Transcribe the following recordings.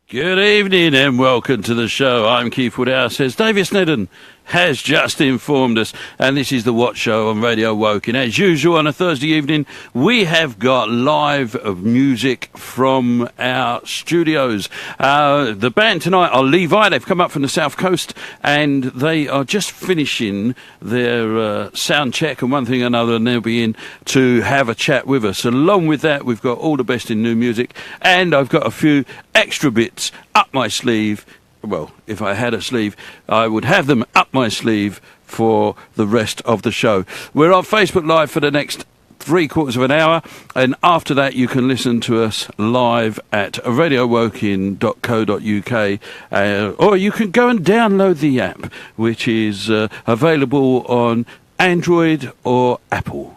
Good evening and welcome to the show. I'm Keith Woodhouse. As David Snedden has just informed us, and this is the WOT Show on Radio Woking. As usual on a Thursday evening, we have got live music from our studios. The band tonight are Levi. They've come up from the South Coast and they are just finishing their sound check and one thing or another, and they'll be in to have a chat with us. Along with that, we've got all the best in new music, and I've got a few extra bits up my sleeve. Well, if I had a sleeve, I would have them up my sleeve for the rest of the show. We're on Facebook Live for the next 3/4 of an hour, and after that you can listen to us live at radiowoking.co.uk, or you can go and download the app, which is available on Android or Apple.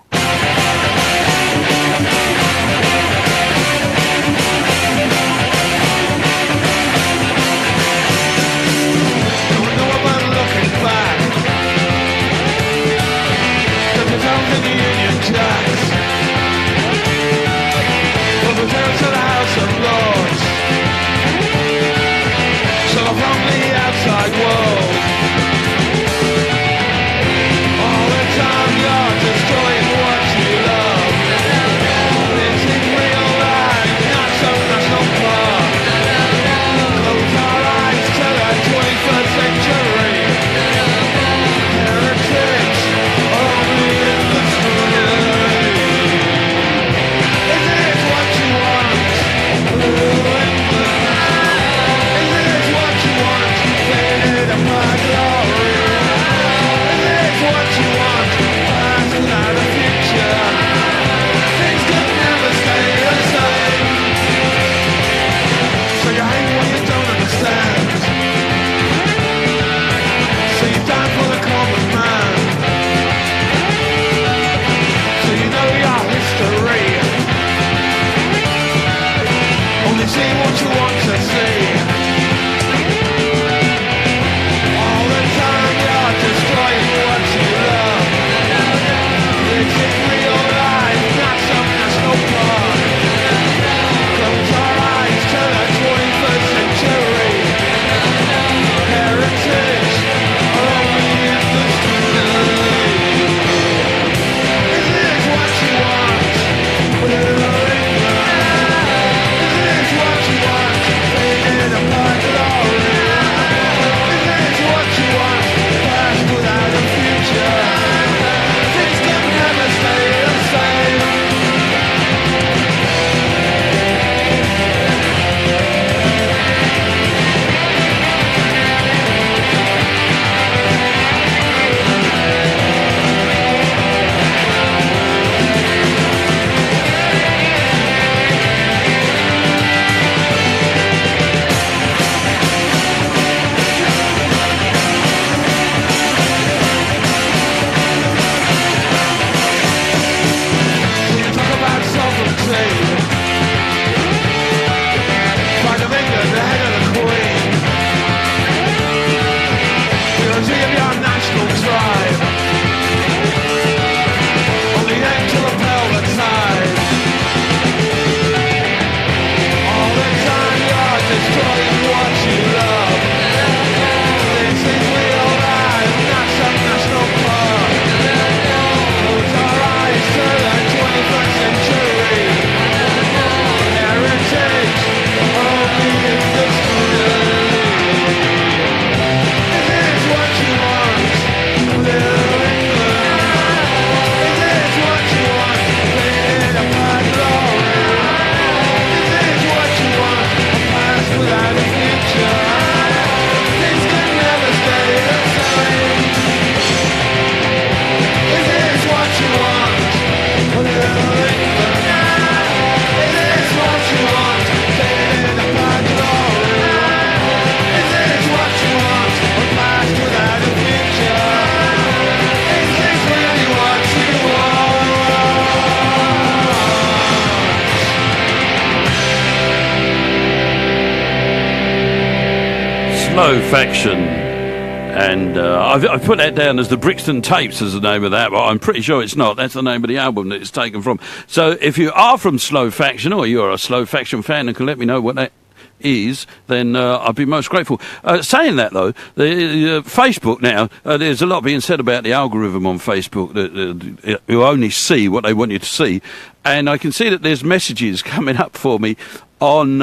Slow Faction, and I've put that down as the Brixton Tapes as the name of that, but I'm pretty sure it's not. That's the name of the album that it's taken from. So if you are from Slow Faction, or you're a Slow Faction fan and can let me know what that is, then I'd be most grateful. Saying that, though, the Facebook now, there's a lot being said about the algorithm on Facebook that you only see what they want you to see. And I can see that there's messages coming up for me on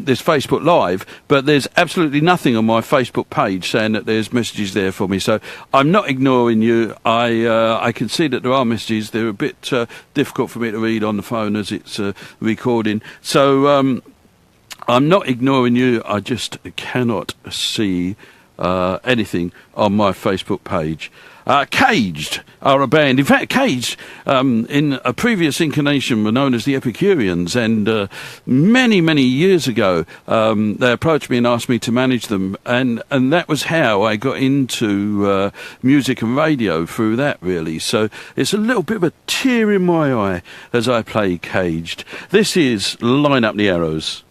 this Facebook Live, but there's absolutely nothing on my Facebook page saying that there's messages there for me. So I'm not ignoring you. I can see that there are messages. They're a bit difficult for me to read on the phone as it's recording. So I'm not ignoring you. I just cannot see anything on my Facebook page. Caged are a band. In fact, Caged, in a previous incarnation, were known as the Epicureans, and many, many years ago, they approached me and asked me to manage them, and that was how I got into music and radio through that, really. So it's a little bit of a tear in my eye as I play Caged. This is Line Up the Arrows.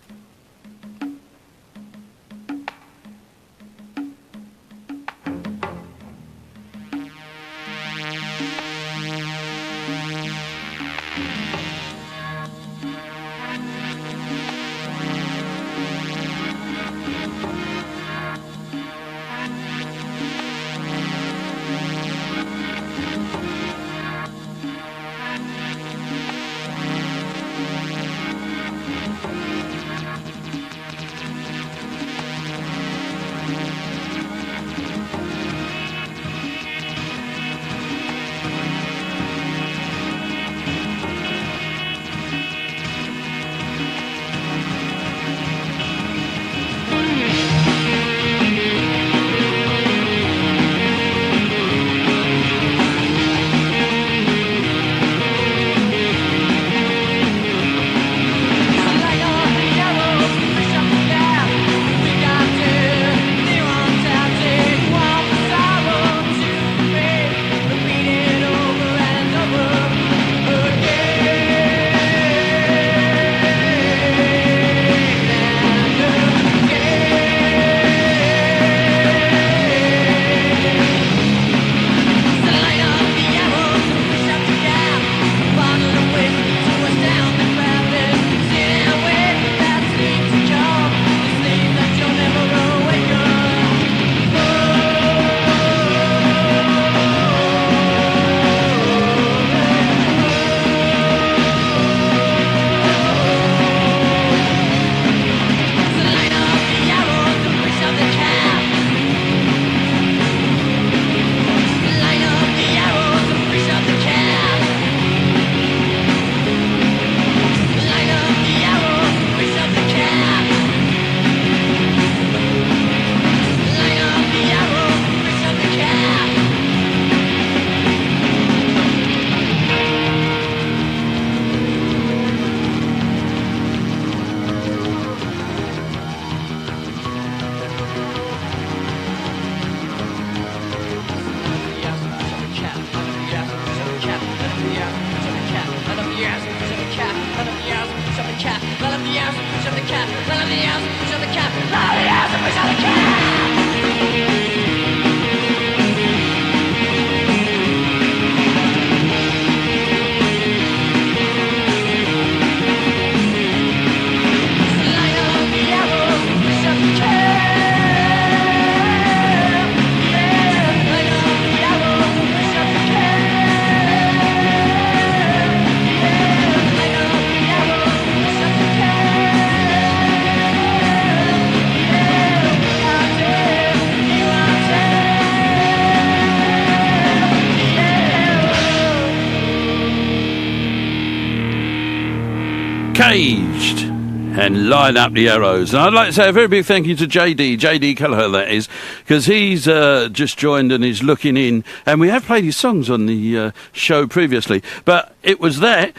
Caged and Line Up the Arrows. And I'd like to say a very big thank you to JD Kelleher, that is, because he's just joined and is looking in. And we have played his songs on the show previously, but it was that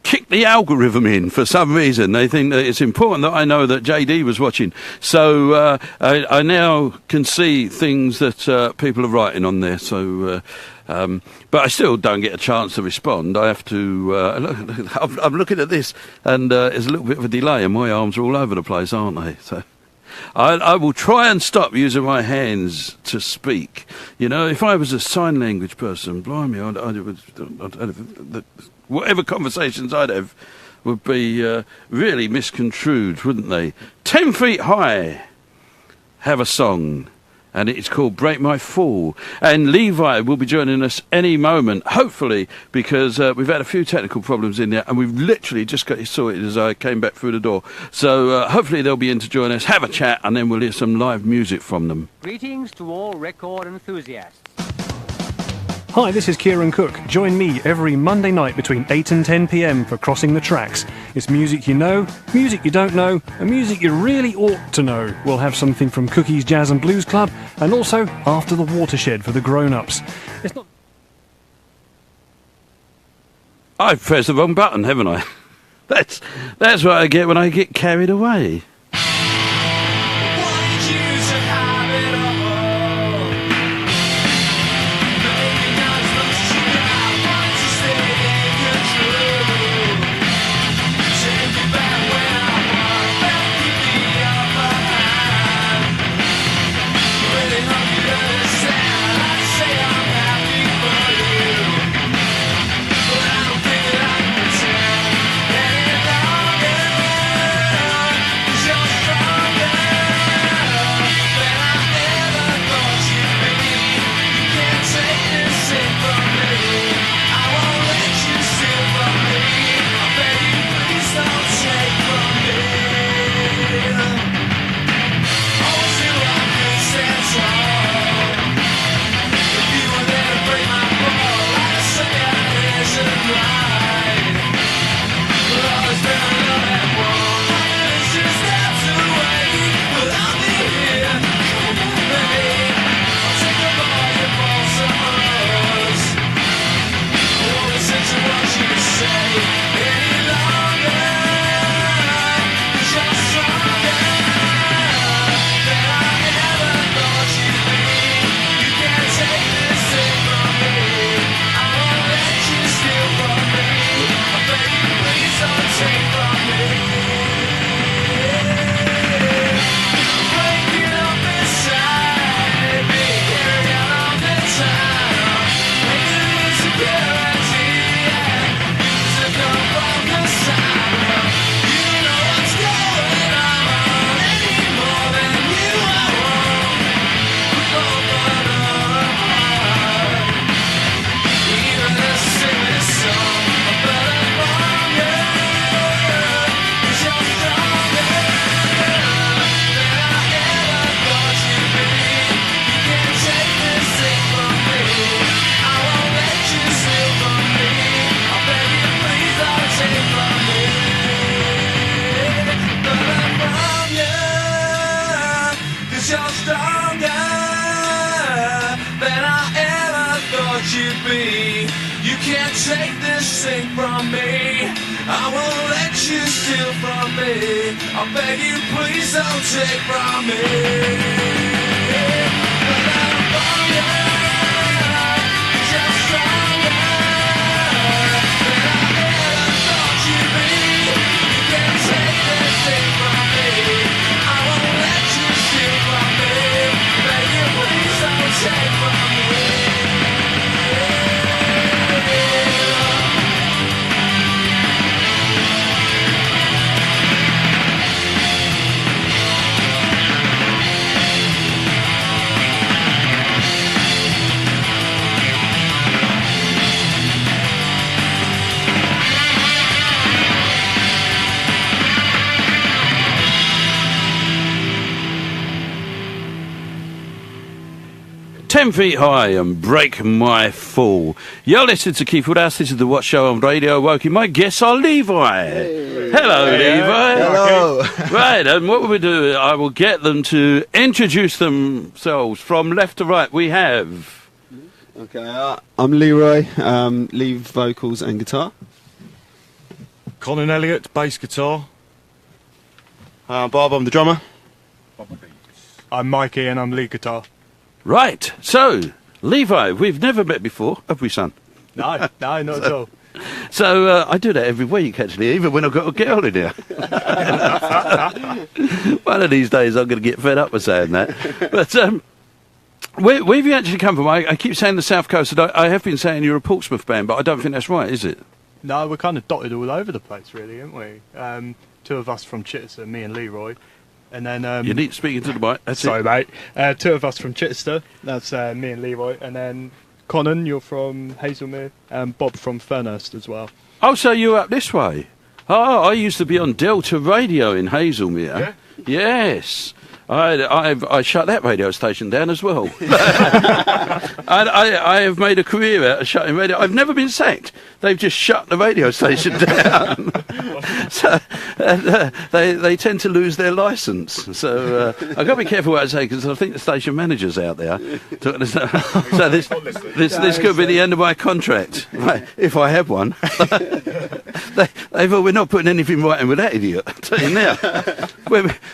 kicked the algorithm in for some reason. They think that it's important that I know that JD was watching. So I now can see things that people are writing on there. So... but I still don't get a chance to respond. I have to... I'm looking at this, and there's a little bit of a delay, and my arms are all over the place, aren't they? So I will try and stop using my hands to speak. You know, if I was a sign language person, blimey, whatever conversations I'd have would be really misconstrued, wouldn't they? 10 Feet High have a song, and it's called Break My Fall. And Levi will be joining us any moment, hopefully, because we've had a few technical problems in there, and we've literally just got it sorted as I came back through the door. So hopefully they'll be in to join us, have a chat, and then we'll hear some live music from them. Greetings to all record enthusiasts. Hi, this is Kieran Cook. Join me every Monday night between 8 and 10 p.m. for Crossing the Tracks. It's music you know, music you don't know, and music you really ought to know. We'll have something from Cookie's Jazz and Blues Club, and also After the Watershed for the grown-ups. It's not... I've pressed the wrong button, haven't I? That's what I get when I get carried away. "10 Feet High" and "Break My Fall." You're listening to Keith Woodhouse. This is the What Show on Radio Woking. My guests are Levi. Hey. Hello, Levi. Hello. Right, and what will we do? I will get them to introduce themselves from left to right. We have... Okay, I'm Leroy, lead vocals and guitar. Colin Elliott, bass guitar. Bob, I'm the drummer. I'm Mikey and I'm lead guitar. Right, so, Levi, we've never met before, have we, son? No, not at all. So, I do that every week, actually, even when I've got a girl in here. One of these days I'm going to get fed up with saying that. But, where have you actually come from? I keep saying the South Coast, and I have been saying you're a Portsmouth band, but I don't think that's right, is it? No, we're kind of dotted all over the place, really, aren't we? Two of us from Chichester, me and Leroy. And then... you need speaking to the mic. That's sorry, it. mate. Two of us from Chichester. That's me and Leroy. And then Conan, you're from Hazelmere. And Bob from Fernhurst as well. Oh, so you're up this way? Oh, I used to be on Delta Radio in Hazelmere. Yeah? Yes. I shut that radio station down as well. I have made a career out of shutting radio. I've never been sacked. They've just shut the radio station down. So they tend to lose their licence. So I've got to be careful what I say because I think the station manager's out there. So this could be the end of my contract, right, if I have one. They thought we're not putting anything right in with that idiot. I'll tell you now.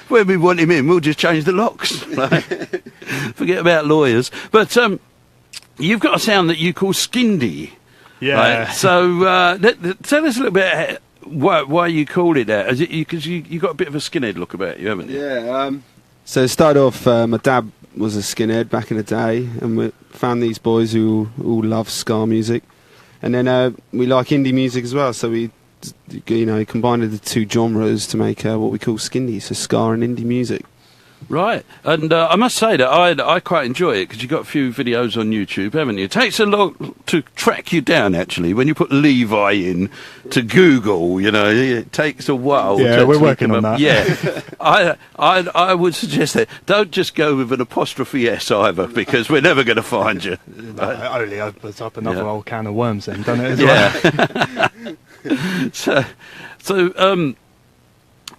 When we want him in, we'll just change the locks. Right? Forget about lawyers. But you've got a sound that you call skindie. Yeah. Right? So tell us a little bit why you call it that. Is it because you got a bit of a skinhead look about you, haven't you? Yeah. So it started off, my dad was a skinhead back in the day, and we found these boys who all love ska music. And then we like indie music as well, so we combined the two genres to make what we call skindie, so ska and indie music. Right, and I must say that I quite enjoy it because you've got a few videos on YouTube, haven't you? It takes a lot to track you down, actually. When you put Levi in to Google, it takes a while. Yeah, we're working on that. Yeah, I would suggest that. Don't just go with an apostrophe S either, because we're never going to find you. No, only opens up another old can of worms then, doesn't it, as well? So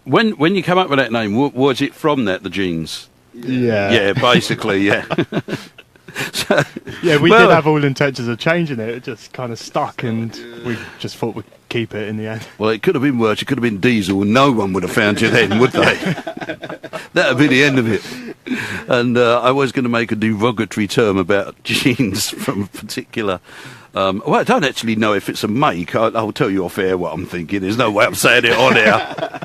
when you come up with that name, was it from that, the jeans? Yeah. Yeah, basically, yeah. Yeah, we did have all intentions of changing it. It just kind of stuck, and we just thought we'd keep it in the end. Well, it could have been worse. It could have been Diesel, and no one would have found you then, would they? That would be the end of it. And I was going to make a derogatory term about jeans from a particular... well, I don't actually know if it's a make. I'll tell you off air what I'm thinking. There's no way I'm saying it on air.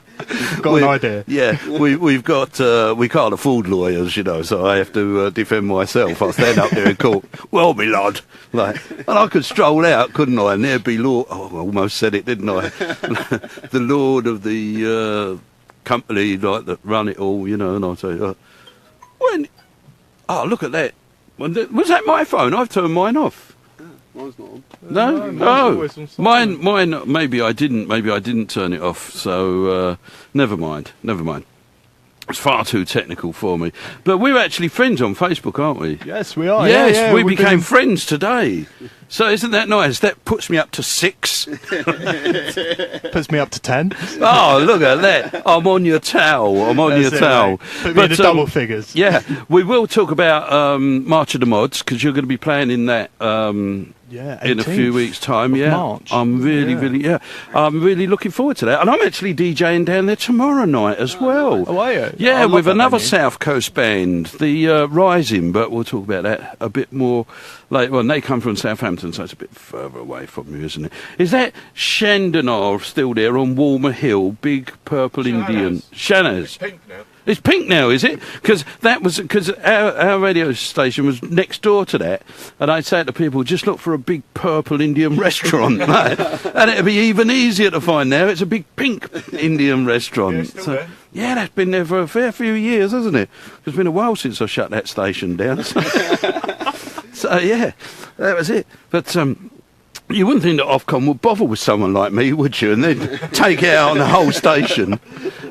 Got an idea. Yeah, we've got we can't afford lawyers, so I have to defend myself. I stand up there in court. Well, me lad, and I could stroll out, couldn't I? And there'd be law. Oh, I almost said it, didn't I? The lord of the company, that run it all, and I'd say, when? Oh, look at that. Was that my phone? I've turned mine off. Mine's not on. No. Mine. Maybe I didn't turn it off. So never mind. It's far too technical for me. But we're actually friends on Facebook, aren't we? Yes, we are. Yes, yeah, we became friends today. So isn't that nice? That puts me up to 6. Puts me up to 10. Oh, look at that. I'm on your towel. That's it, put me in the double figures. Yeah, we will talk about March of the Mods, because you're going to be playing in that in a few weeks' time. Yeah, March. I'm really looking forward to that. And I'm actually DJing down there tomorrow night as well. Oh, are you? Yeah, with another venue. South Coast band, the Rising, but we'll talk about that a bit more later. Well, they come from Southampton, so it's a bit further away from you, isn't it? Is that Shandonor still there on Walmer Hill, big purple Indian? Shanners. It's pink now. It's pink now, is it? Because our radio station was next door to that, and I'd say to people, just look for a big purple Indian restaurant, right? And it'd be even easier to find now. It's a big pink Indian restaurant. Yeah, still there. Yeah, that's been there for a fair few years, hasn't it? It's been a while since I shut that station down. So yeah, that was it. But you wouldn't think that Ofcom would bother with someone like me, would you? And then take it out on the whole station.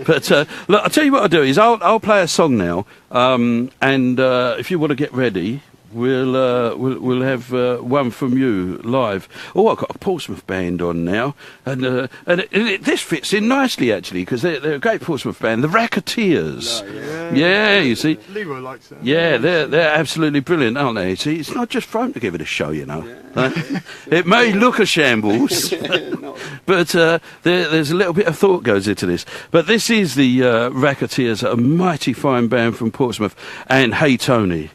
But look, I'll tell you what I'll do is I'll play a song now, and if you want to get ready, we'll have one from you live. Oh, I've got a Portsmouth band on now, and this fits in nicely actually, because they're a great Portsmouth band, the Racketeers. Yeah, you see. Leroy likes that. Yeah, they're absolutely brilliant, aren't they? See, it's not just for them to give it a show, It may look a shambles, but there's a little bit of thought goes into this. But this is the Racketeers, a mighty fine band from Portsmouth, and Hey Tony.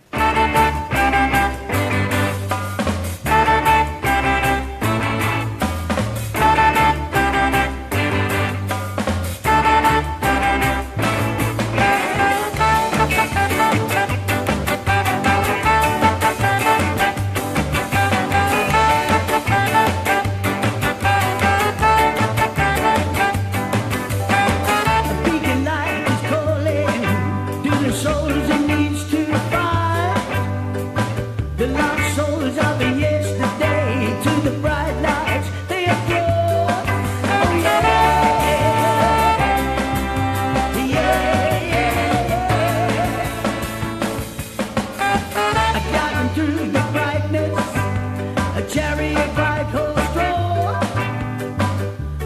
white horse draw.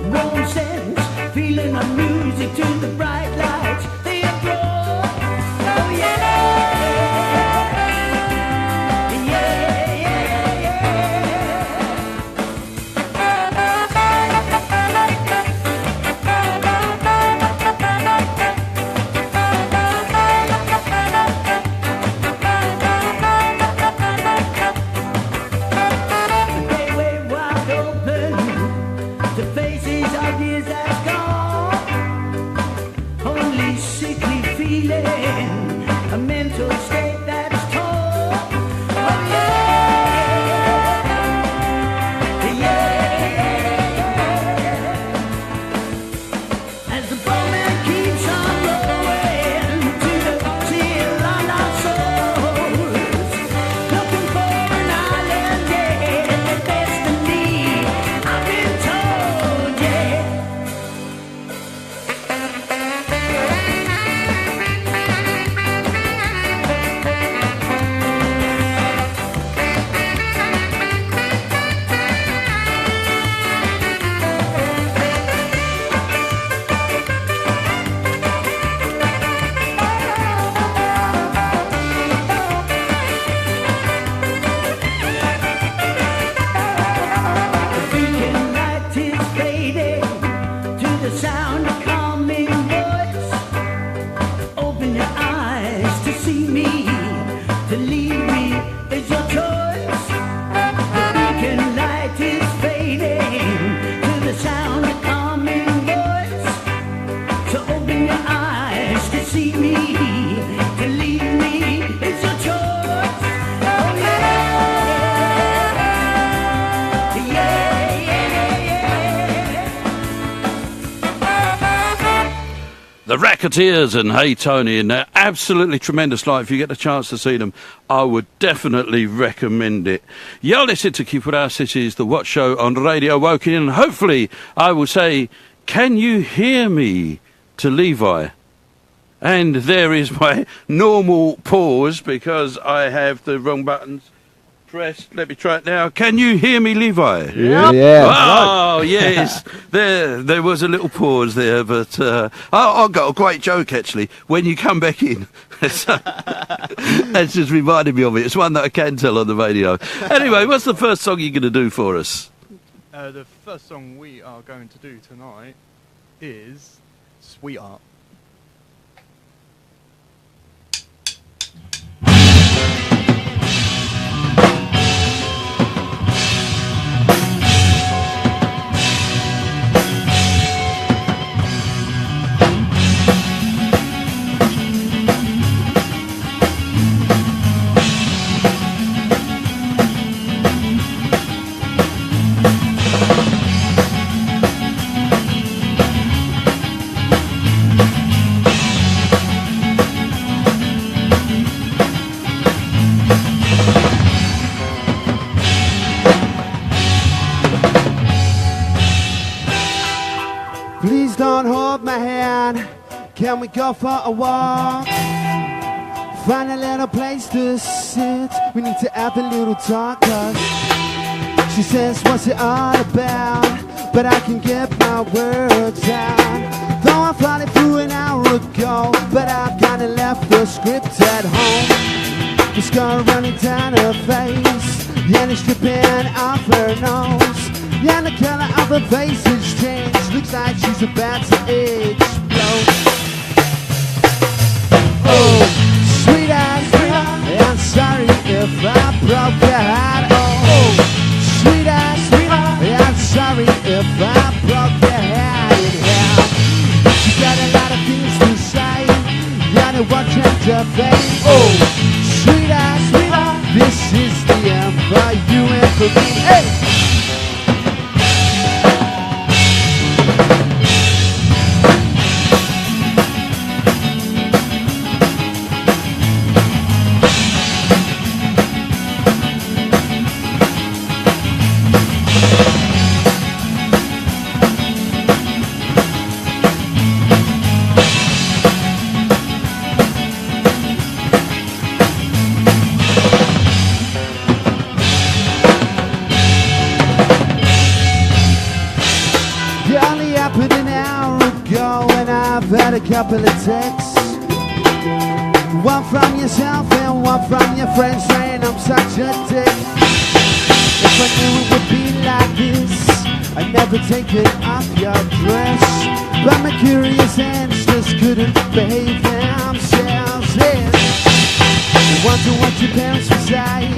Nonsense, feeling the music to the bright lights they draw. Oh yeah. A mental state that's tall. Oh yeah, yeah. As the bowman keeps on rolling to the seal on our souls, looking for an island, yeah, the destiny I've been told, yeah. The Racketeers and Hey Tony, and they're absolutely tremendous live. If you get a chance to see them, I would definitely recommend it. You're listening to Keep With Our Cities, the WOT show on Radio Woking, and hopefully I will say, can you hear me, to Levi? And there is my normal pause because I have the wrong buttons pressed. Let me try it now. Can you hear me, Levi? Yeah. Oh, yes. There was a little pause there, but I got a great joke, actually, when you come back in. That's just reminded me of it. It's one that I can tell on the radio. Anyway, what's the first song you're going to do for us? The first song we are going to do tonight is Sweetheart. Please don't hold my hand. Can we go for a walk? Find a little place to sit. We need to have a little talk. 'Cause she says, what's it all about? But I can get my words out. Though I thought it through an hour ago, but I've kinda left the script at home. The scar running down her face, and it's dripping off her nose. Yeah, the color of her face has changed. Looks like she's about to explode. Oh, sweetheart, sweetheart, I'm sorry if I broke your heart. Oh, sweetheart, sweetheart, I'm sorry if I broke your heart in hell. She got a lot of things to say, gotta watch out your face. Oh, sweetheart, sweetheart, this is the end for you and for me. Hey! had a couple of texts, one from yourself and one from your friend saying I'm such a dick. If I knew it would be like this, I'd never take it off your dress. But my curious hands just couldn't behave themselves in. I wonder what your parents would say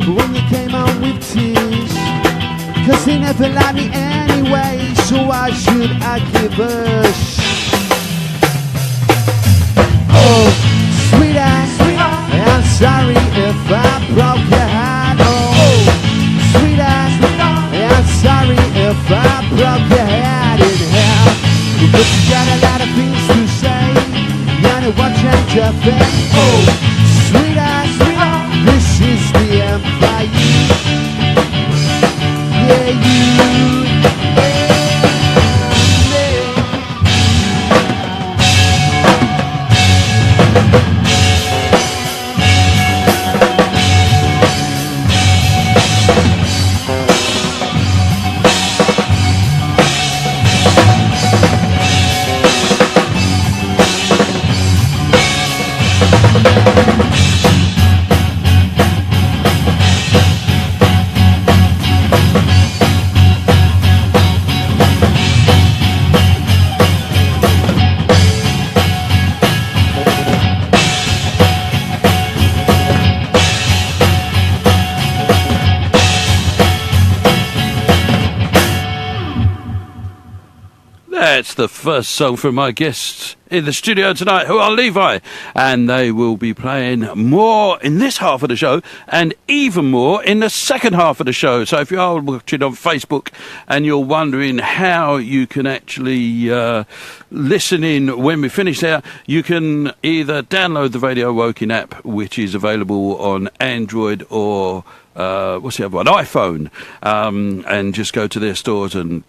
when you came home with tears, 'cause they never liked me anyway, so why should I give a Oh, sweetheart, I'm sorry if I broke your heart. Oh, sweetheart, I'm sorry if I broke your heart in hell. But you got a lot of things to say, you know what change your face. Oh, sweetheart, this is the end for you. Yeah, you. That's the first song from my guests in the studio tonight, who are Levi, and they will be playing more in this half of the show and even more in the second half of the show. So if you are watching on Facebook and you're wondering how you can actually listen in when we finish there, you can either download the Radio Woking app, which is available on Android or what's the other one, iPhone, and just go to their stores and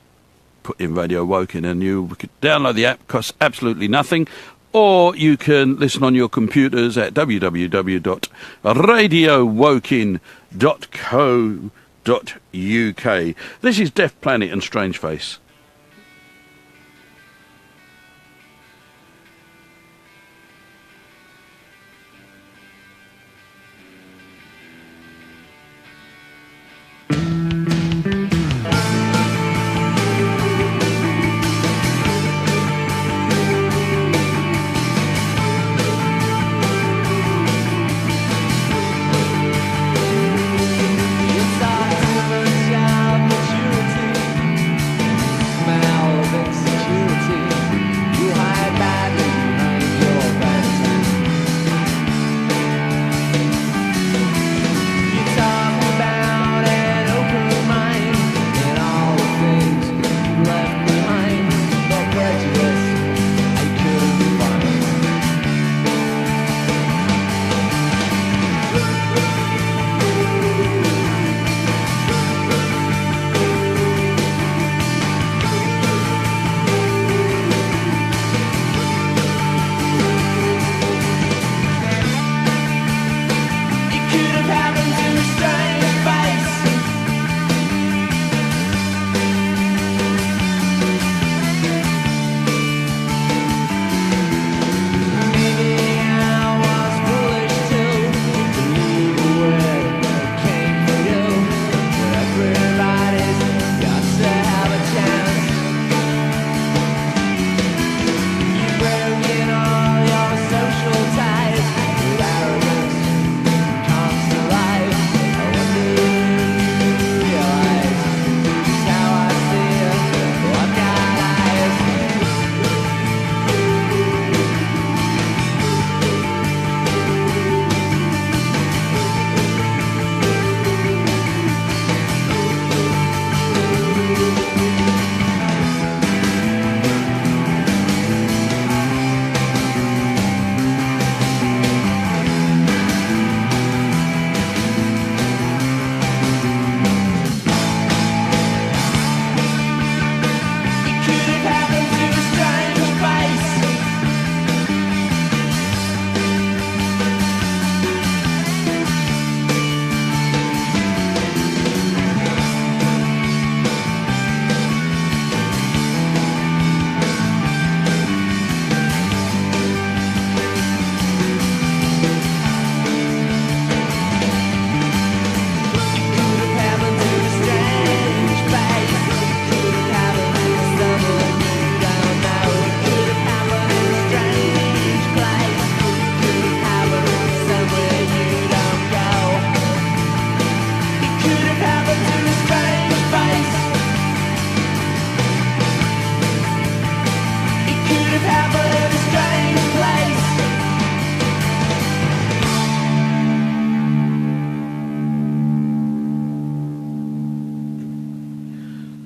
put in Radio Woking, and you could download the app. Costs absolutely nothing. Or you can listen on your computers at www.radiowoking.co.uk. This is Deaf Planet and Strange Face.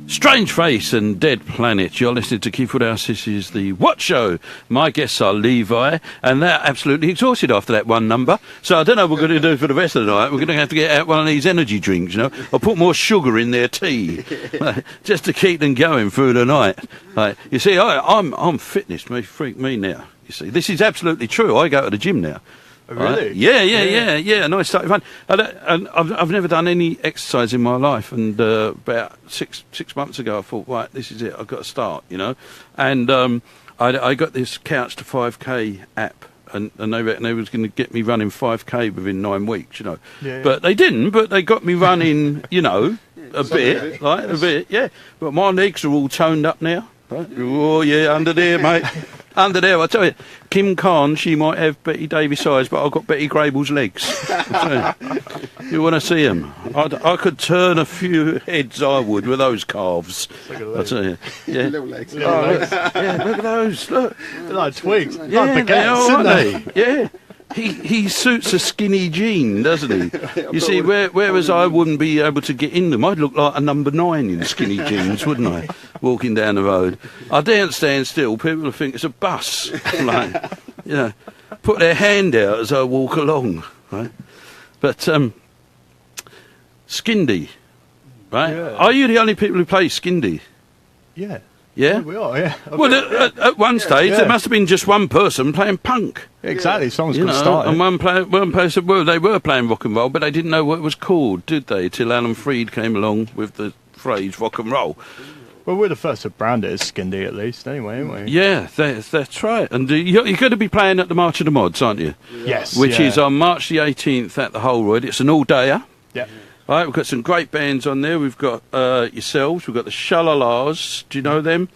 Strange Face and Dead Planet. You're listening to Keith Woodhouse. This is the WOT Show. My guests are Levi, and they're absolutely exhausted after that one number. So I don't know what we're going to do for the rest of the night. We're going to have to get out one of these energy drinks, you know, or put more sugar in their tea, just to keep them going through the night. You see, I'm fitness freak me now. You see, this is absolutely true. I go to the gym now. Oh, really? Yeah. And I started fun. And I've never done any exercise in my life. And about six months ago, I thought, right, this is it. I've got to start, you know. And I got this Couch to 5K app. And they reckon they was going to get me running 5K within 9 weeks, you know. Yeah. But they didn't. But they got me running, you know, a bit. Yeah. But my legs are all toned up now. Right? Oh, yeah, under there, mate. Under there, I tell you, Kim Khan, she might have Betty Davis eyes, but I've got Betty Grable's legs. You want to see them? I could turn a few heads, I would, with those calves. I tell you. Yeah. Little legs. Look at those, look. They're like twigs. Yeah, Like they are, baguettes, aren't aren't they? Yeah. He suits a skinny jean, doesn't he? You see, whereas I wouldn't be able to get in them, I'd look like a number 9 in skinny jeans, wouldn't I? Walking down the road. I daren't stand still. People will think it's a bus. Like, you know, put their hand out as I walk along, right? But, skindie, right? Yeah. Are you the only people who play skindie? Yeah. Yeah? We are, yeah. Well, at one stage, Yeah. there must have been just one person playing punk. Exactly, someone's You got to know, start and it. one person, well, they were playing rock and roll, but they didn't know what it was called, did they? Till Alan Freed came along with the phrase rock and roll. Well, we're the first to brand it as skindie, at least, anyway, aren't we? Yeah, that's right. And you're going to be playing at the March of the Mods, aren't you? Yes. Which yeah. is on March the 18th at the Holroyd. It's an all-dayer. Yeah. Right, we've got some great bands on there. We've got yourselves. We've got the Shalalas. Do you know them?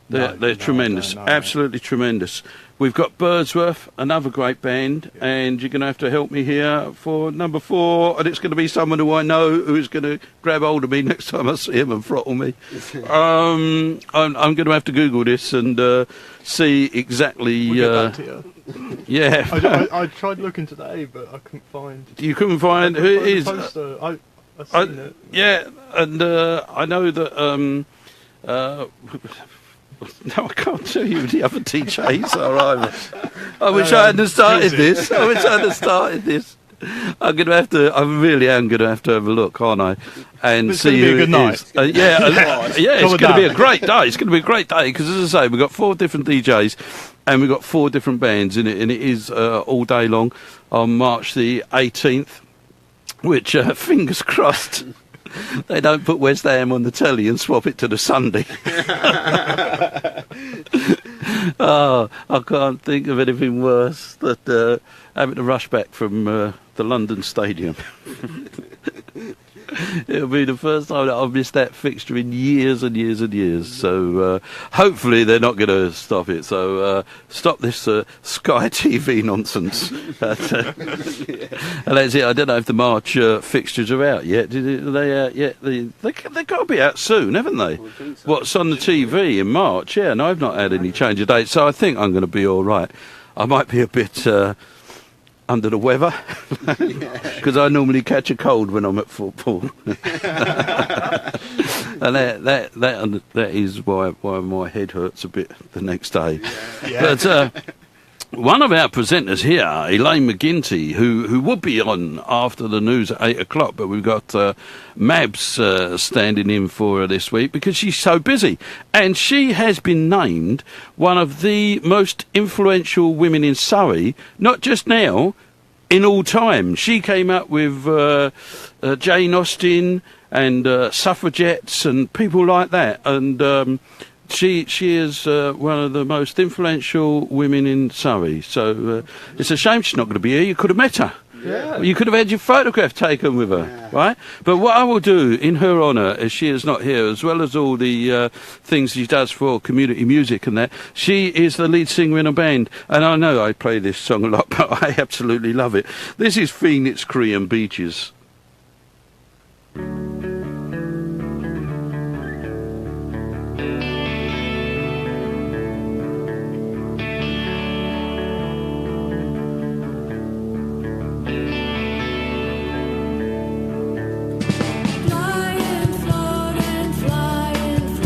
They're tremendous, no. Absolutely tremendous. We've got Birdsworth, another great band, and you're going to have to help me here for number 4, and it's going to be someone who I know who's going to grab hold of me next time I see him and throttle me. I'm going to have to Google this and see exactly. We'll get back to you. Yeah, I tried looking today, but I couldn't find. you couldn't find who it is. Poster. I've seen it. Yeah, and I know that. No, I can't tell you who the other DJs are either. I wish I hadn't started this. I really am going to have to have a look, aren't I? And It's see gonna be a who good it night. is. Yeah, it's going to be a great day. It's going to be a great day because, as I say, we've got 4 different DJs and we've got 4 different bands in it, and it is all day long on March the 18th, which, fingers crossed, they don't put West Ham on the telly and swap it to the Sunday. Oh, I can't think of anything worse than having to rush back from the London Stadium. It'll be the first time that I've missed that fixture in years and years and years. So hopefully they're not going to stop it. So stop this Sky TV nonsense. And that's it. I don't know if the March fixtures are out yet. Are they out yet? They've got to be out soon, haven't they? What's on the TV in March? Yeah, and I've not had any change of date. So I think I'm going to be all right. I might be a bit under the weather because I normally catch a cold when I'm at football. And that is why my head hurts a bit the next day. Yeah. But one of our presenters here, Elaine McGinty, who would be on after the news at 8 o'clock, but we've got Mabs standing in for her this week because she's so busy. And she has been named one of the most influential women in Surrey, not just now, in all time. She came up with Jane Austen and suffragettes and people like that. And she is one of the most influential women in Surrey. So it's a shame she's not going to be here. You could have met her. Yeah. You could have had your photograph taken with her, right? But what I will do in her honour, as she is not here, as well as all the things she does for community music and that, she is the lead singer in a band. And I know I play this song a lot, but I absolutely love it. This is Phoenix Korean Beaches. Flying, floating, flying,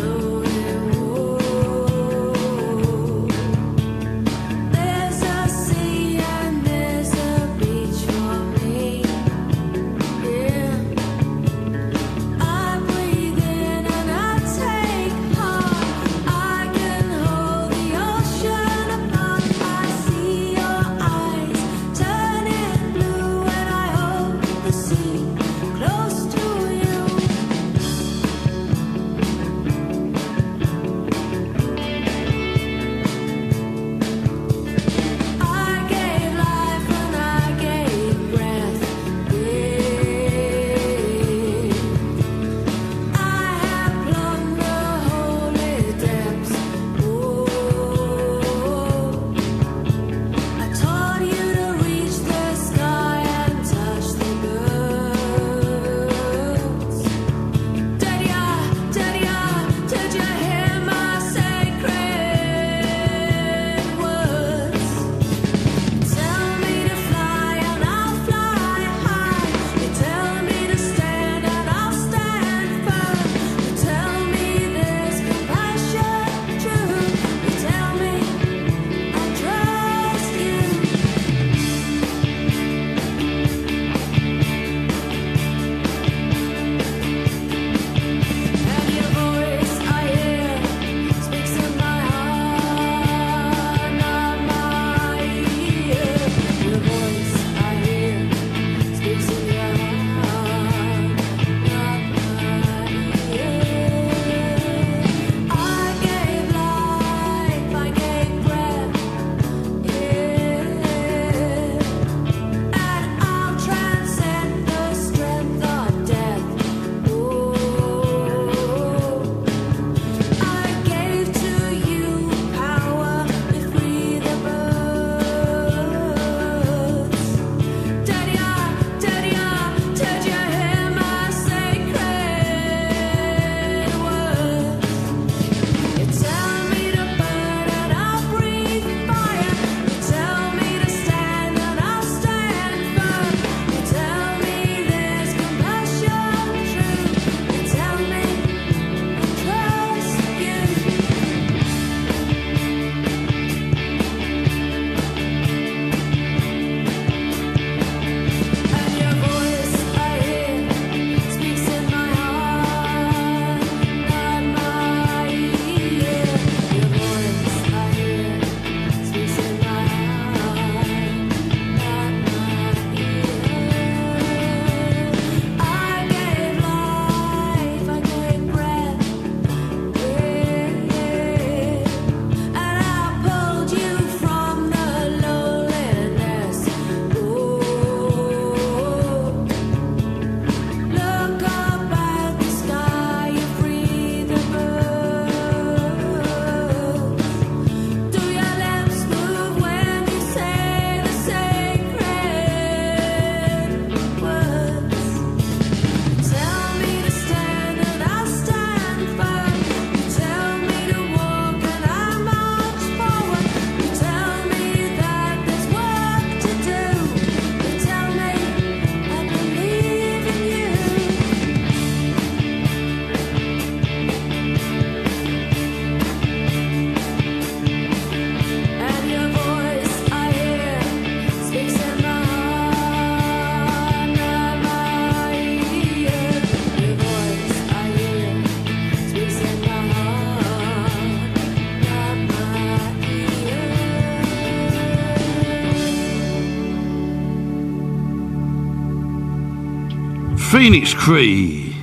Phoenix Cree,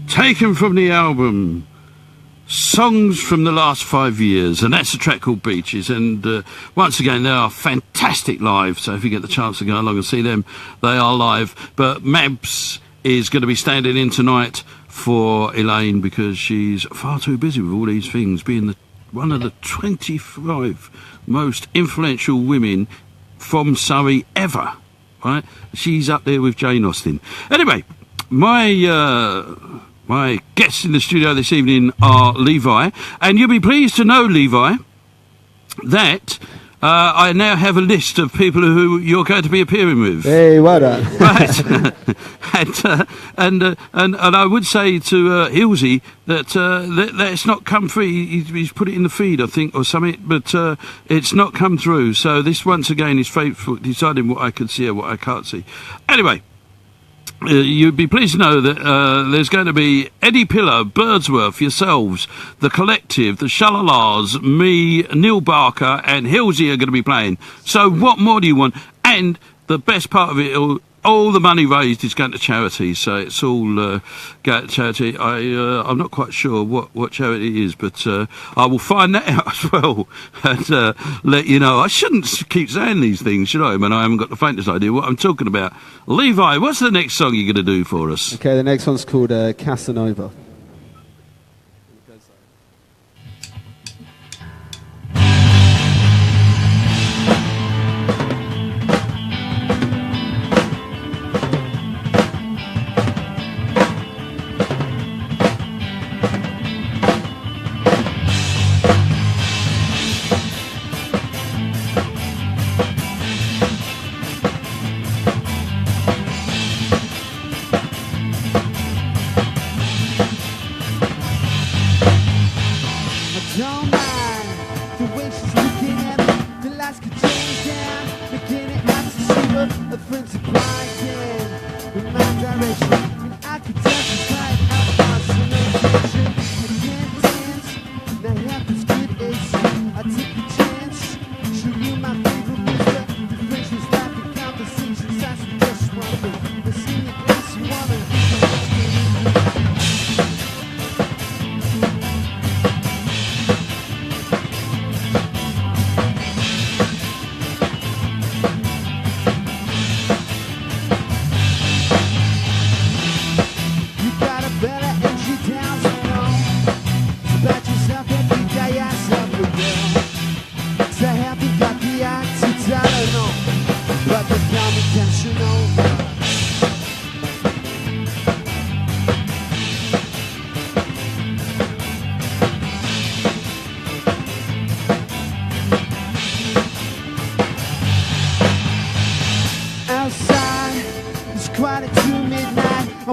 taken from the album Songs from the Last 5 Years, and that's a track called Beaches. And once again, they are fantastic live, so if you get the chance to go along and see them, they are live. But Mabs is going to be standing in tonight for Elaine because she's far too busy with all these things, being one of the 25 most influential women from Surrey ever, right? She's up there with Jane Austen. Anyway, my guests in the studio this evening are Levi, and you'll be pleased to know, Levi, that I now have a list of people who you're going to be appearing with. Hey, what up? Right. and I would say to Hilsey that it's not come through. He's put it in the feed, I think, or something, but it's not come through. So this, once again, is faithful deciding what I can see and what I can't see. Anyway, you'd be pleased to know that there's going to be Eddie Pillar, Birdsworth, yourselves, The Collective, The Shalalars, me, Neil Barker and Hilsey are going to be playing. So what more do you want? And the best part of it all the money raised is going to charity, so it's all going to charity. I'm not quite sure what charity it is, but I will find that out as well and let you know. I shouldn't keep saying these things, should I, when I haven't got the faintest idea what I'm talking about. Levi, what's the next song you're going to do for us? Okay, the next one's called Casanova.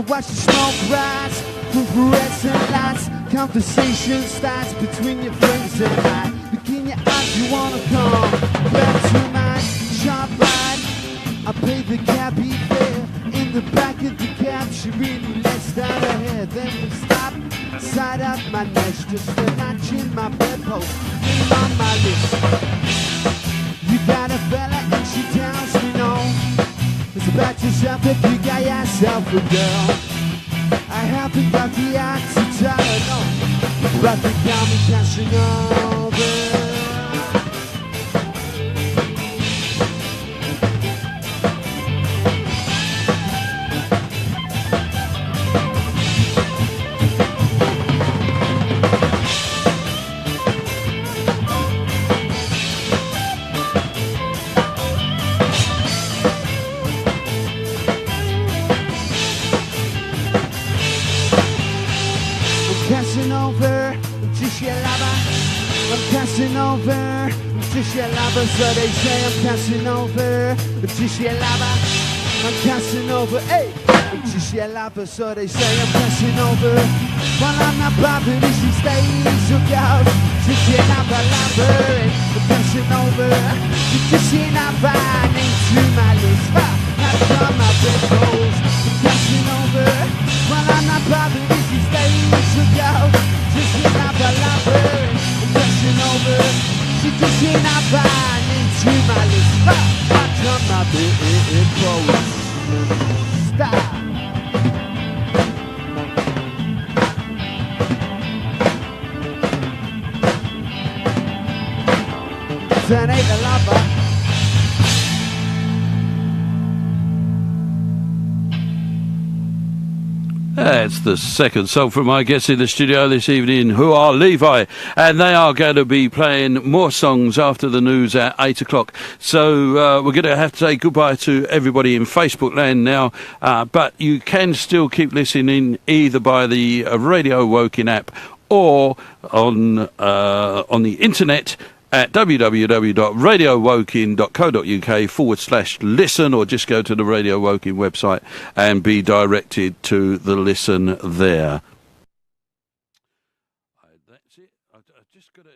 Watch the smoke rise from fluorescent lights. Conversation starts between your friends and I. Begin your eyes, you wanna come back to mine. Sharp ride, I pay the cabbie fare. In the back of the cab, she really lets down her hair. Then we stop, side up my nest. Just a notch in my bedpost, name on my list. You got a fella and she tells me no. It's about yourself if you got yourself a girl. I haven't got the act to tell her no, but they got me catching over. So they say I'm passing over, just your lava. I'm passing over, hey, just your lava. So they say I'm passing over. While I'm not bothered if she stays or goes, just your lava, and I'm passing over. Just your lava into my list. I've got my bedrolls. I'm passing over. While I'm not bothered if she stays or goes, just your lava, and I'm passing over. Just your lava. To my list, I come my big clothes. Stop. and ain't a lover. That's the second song from my guests in the studio this evening, who are Levi, and they are going to be playing more songs after the news at 8 o'clock. So we're going to have to say goodbye to everybody in Facebook land now, but you can still keep listening either by the Radio Woking app or on the internet at www.radiowoking.co.uk/listen, or just go to the Radio Woking website and be directed to the listen there. That's it. I've just got to